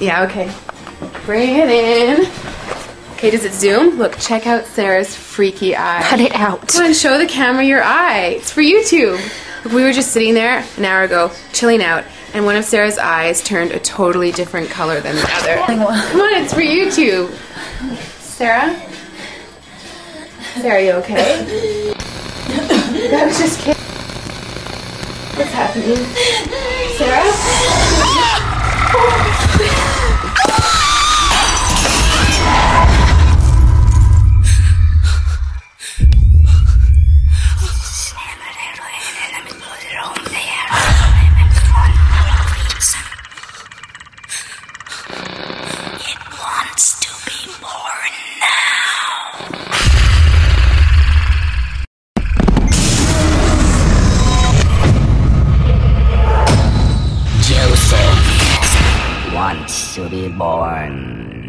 Yeah, okay. Bring it in. Okay, does it zoom? Look, check out Sarah's freaky eye. Cut it out. Come on, show the camera your eye. It's for YouTube. Look, we were just sitting there an hour ago, chilling out, and one of Sarah's eyes turned a totally different color than the other. Come on, it's for YouTube. Sarah? Sarah, are you okay? That was just kidding. What's happening? Sarah? Wants to be born